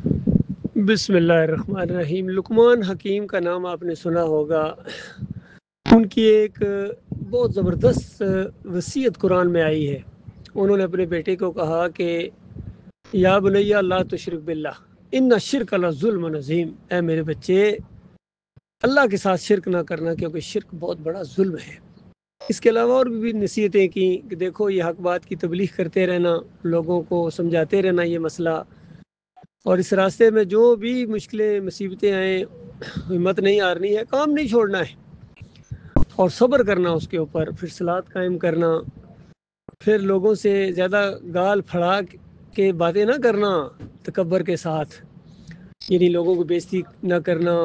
بسم اللہ الرحمن الرحیم۔ لقمان حکیم کا نام آپ نے سنا ہوگا۔ ان کی ایک بہت زبردست وصیت قرآن میں آئی ہے۔ انہوں نے اپنے بیٹے کو کہا کہ یا بنی لا تشرک باللہ ان الشرک لظلم عظیم، اے میرے بچے اللہ کے ساتھ شرک نہ کرنا، کیونکہ شرک بہت بڑا ظلم ہے۔ اس کے علاوہ اور بھی نصیحتیں کی کہ دیکھو یہ حق بات کی تبلیغ کرتے رہنا، لوگوں کو سمجھاتے رہنا یہ مسئلہ، اور اس راستے میں جو بھی مشکلیں مصیبتیں آئیں ہمت نہیں ہارنی ہے، کام نہیں چھوڑنا ہے اور صبر کرنا اس کے اوپر، پھر صلات قائم کرنا، پھر لوگوں سے زیادہ گال پھڑا کے باتیں نہ کرنا تکبر کے ساتھ، یعنی لوگوں کو بےزتی نہ کرنا،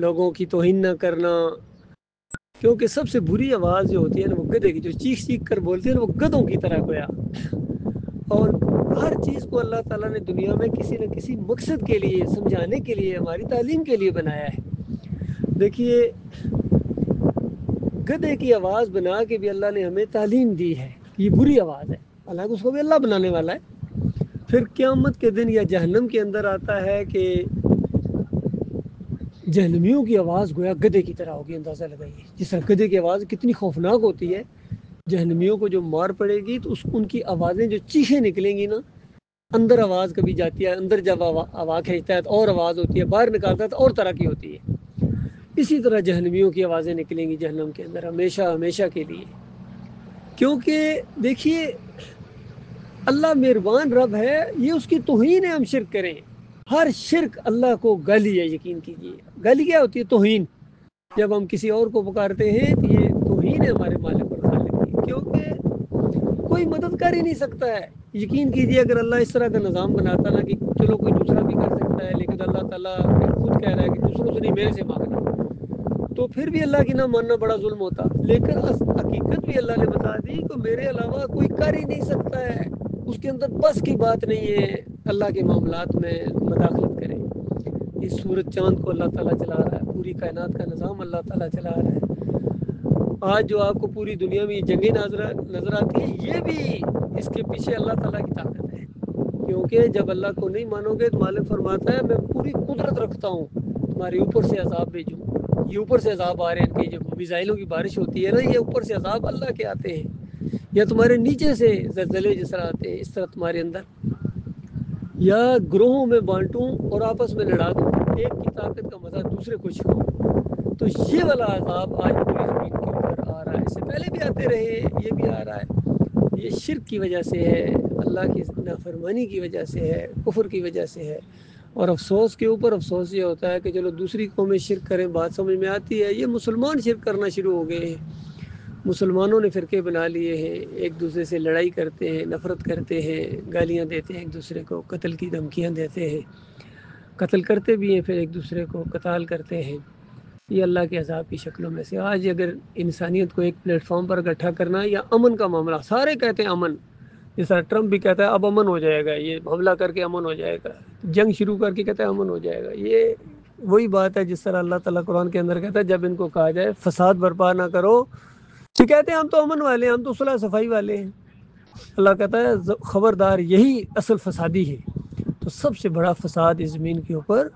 لوگوں کی توہین نہ کرنا، کیونکہ سب سے بری آواز جو ہوتی ہے نا وہ گدھے کی، جو چیخ چیخ کر بولتے ہیں نا وہ گدھوں کی طرح گویا۔ اور ہر چیز کو اللہ تعالیٰ نے دنیا میں کسی نہ کسی مقصد کے لیے، سمجھانے کے لیے، ہماری تعلیم کے لیے بنایا ہے۔ دیکھیے گدھے کی آواز بنا کے بھی اللہ نے ہمیں تعلیم دی ہے، یہ بری آواز ہے، حالانکہ اس کو بھی اللہ بنانے والا ہے۔ پھر قیامت کے دن یا جہنم کے اندر آتا ہے کہ جہنمیوں کی آواز گویا گدھے کی طرح ہوگی، اندازہ لگائیے جس طرح گدھے کی آواز کتنی خوفناک ہوتی ہے، جہنمیوں کو جو مار پڑے گی تو ان کی آوازیں جو چیخیں نکلیں گی نا، اندر آواز کبھی جاتی ہے، اندر جب ہوا کھینچتا ہے تو اور آواز ہوتی ہے، باہر نکالتا ہے تو اور طرح کی ہوتی ہے۔ اسی طرح جہنمیوں کی آوازیں نکلیں گی جہنم کے اندر ہمیشہ ہمیشہ کے لیے، کیونکہ دیکھیے اللہ مہربان رب ہے، یہ اس کی توہین ہے ہم شرک کریں۔ ہر شرک اللہ کو گالی ہے، یقین کیجیے۔ گالی کیا ہوتی ہے؟ توہین۔ جب ہم کسی اور کو پکارتے ہیں تو یہ توہین ہے ہمارے مالک اور خالق کی، کیونکہ کوئی مدد کر ہی نہیں سکتا ہے۔ یقین کیجیے اگر اللہ اس طرح کا نظام بناتا نا کہ چلو کوئی دوسرا بھی کر سکتا ہے، لیکن اللہ تعالیٰ خود کہہ رہا ہے کہ دوسروں سے نہیں میرے سے مانگنا، تو پھر بھی اللہ کی نہ ماننا بڑا ظلم ہوتا۔ لیکن حقیقت بھی اللہ نے بتا دی کہ میرے علاوہ کوئی کر ہی نہیں سکتا ہے، اس کے اندر بس کی بات نہیں ہے اللہ کے معاملات میں مداخلت کرے۔ اس سورج چاند کو اللہ تعالیٰ چلا رہا ہے، پوری کائنات کا نظام اللہ تعالیٰ چلا رہا ہے۔ آج جو آپ کو پوری دنیا میں یہ جنگیں نظر آتی ہیں، یہ بھی اس کے پیچھے اللہ تعالیٰ کی طاقت ہے، کیونکہ جب اللہ کو نہیں مانو گے تو مالک فرماتا ہے میں پوری قدرت رکھتا ہوں، تمہارے اوپر سے عذاب بھیجوں۔ یہ اوپر سے عذاب آ رہے ہیں کہ جب میزائلوں کی بارش ہوتی ہے نا، یہ اوپر سے عذاب اللہ کے آتے ہیں، یا تمہارے نیچے سے زلزلے جس طرح آتے ہیں اس طرح تمہارے اندر، یا گروہوں میں بانٹوں اور آپس میں لڑا دوں، ایک کی طاقت کا مزہ دوسرے کو چھکاؤں۔ تو یہ والا عذاب آج پوری زمین کے اوپر آ رہا ہے، اس سے پہلے بھی آتے رہے، یہ بھی آ رہا ہے۔ یہ شرک کی وجہ سے ہے، اللہ کی نافرمانی کی وجہ سے ہے، کفر کی وجہ سے ہے۔ اور افسوس کے اوپر افسوس یہ ہوتا ہے کہ چلو دوسری قومیں شرک کریں، بات سمجھ میں آتی ہے، یہ مسلمان شرک کرنا شروع ہو گئے ہیں۔ مسلمانوں نے فرقے بنا لیے ہیں، ایک دوسرے سے لڑائی کرتے ہیں، نفرت کرتے ہیں، گالیاں دیتے ہیں ایک دوسرے کو، قتل کی دھمکیاں دیتے ہیں، قتل کرتے بھی ہیں، پھر ایک دوسرے کو قتال کرتے ہیں۔ یہ اللہ کے عذاب کی شکلوں میں سے۔ آج اگر انسانیت کو ایک پلیٹ فارم پر اکٹھا کرنا یا امن کا معاملہ، سارے کہتے ہیں امن، جس طرح ٹرمپ بھی کہتا ہے اب امن ہو جائے گا، یہ حملہ کر کے امن ہو جائے گا، جنگ شروع کر کے کہتا ہے امن ہو جائے گا۔ یہ وہی بات ہے جس طرح اللہ تعالیٰ قرآن کے اندر کہتا ہے جب ان کو کہا جائے فساد برپا نہ کرو تو کہتے ہیں ہم تو امن والے ہیں، ہم تو صلح صفائی والے ہیں۔ اللہ کہتا ہے خبردار یہی اصل فسادی ہے۔ تو سب سے بڑا فساد اس زمین کے اوپر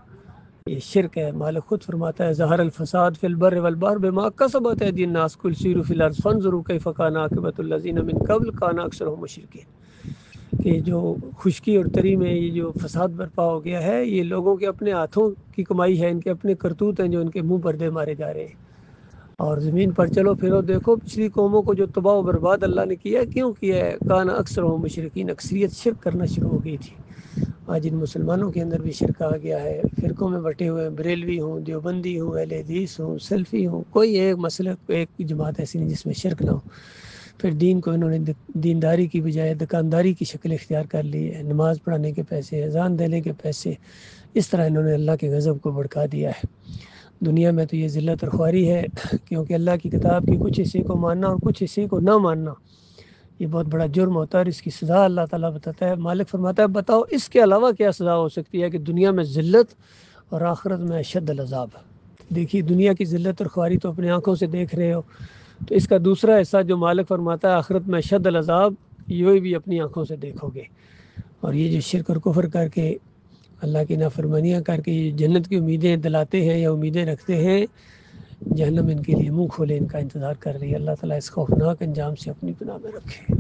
یہ شرک ہے۔ مالک خود فرماتا ہے ظہر الفساد فی البر والبحر بما کسبت ایدی الناس قل سیروا فی الارض فانظروا کیف کان عاقبۃ الذین من قبل کان اکثرهم مشرکین، کہ جو خشکی اور تری میں یہ جو فساد برپا ہو گیا ہے، یہ لوگوں کے اپنے ہاتھوں کی کمائی ہے، ان کے اپنے کرتوت ہیں جو ان کے منہ پردے مارے جا رہے ہیں۔ اور زمین پر چلو پھرو دیکھو پچھلی قوموں کو جو تباہ و برباد اللہ نے کیا ہے، کیوں کیا ہے؟ کان اکثرهم مشرکین، اکثریت شرک کرنا شروع ہو گئی تھی۔ آج ان مسلمانوں کے اندر بھی شرک آ گیا ہے، فرقوں میں بٹے ہوئے ہیں، بریلوی ہوں، دیوبندی ہوں، اہل حدیث ہوں، سلفی ہوں، کوئی ایک مسلک، ایک جماعت ایسی نہیں جس میں شرک نہ ہو۔ پھر دین کو انہوں نے دینداری کی بجائے دکانداری کی شکل اختیار کر لی ہے، نماز پڑھانے کے پیسے، اذان دینے کے پیسے، اس طرح انہوں نے اللہ کے غضب کو بھڑکا دیا ہے۔ دنیا میں تو یہ ذلت اور خواری ہے، کیونکہ اللہ کی کتاب کی کچھ حصے کو ماننا اور کچھ حصے کو نہ ماننا یہ بہت بڑا جرم ہوتا ہے، اور اس کی سزا اللہ تعالیٰ بتاتا ہے۔ مالک فرماتا ہے بتاؤ اس کے علاوہ کیا سزا ہو سکتی ہے کہ دنیا میں ذلت اور آخرت میں اشد العذاب۔ دیکھیے دنیا کی ذلت اور خواری تو اپنے آنکھوں سے دیکھ رہے ہو، تو اس کا دوسرا حصہ جو مالک فرماتا ہے آخرت میں اشد العذاب، یہ بھی اپنی آنکھوں سے دیکھو گے۔ اور یہ جو شرک اور کفر کر کے اللہ کی نافرمانیاں کر کے یہ جنت کی امیدیں دلاتے ہیں یا امیدیں رکھتے ہیں، جہنم ان کے لیے منہ کھولے ان کا انتظار کر رہی ہے۔ اللہ تعالیٰ اس خوفناک انجام سے اپنی پناہ میں رکھے۔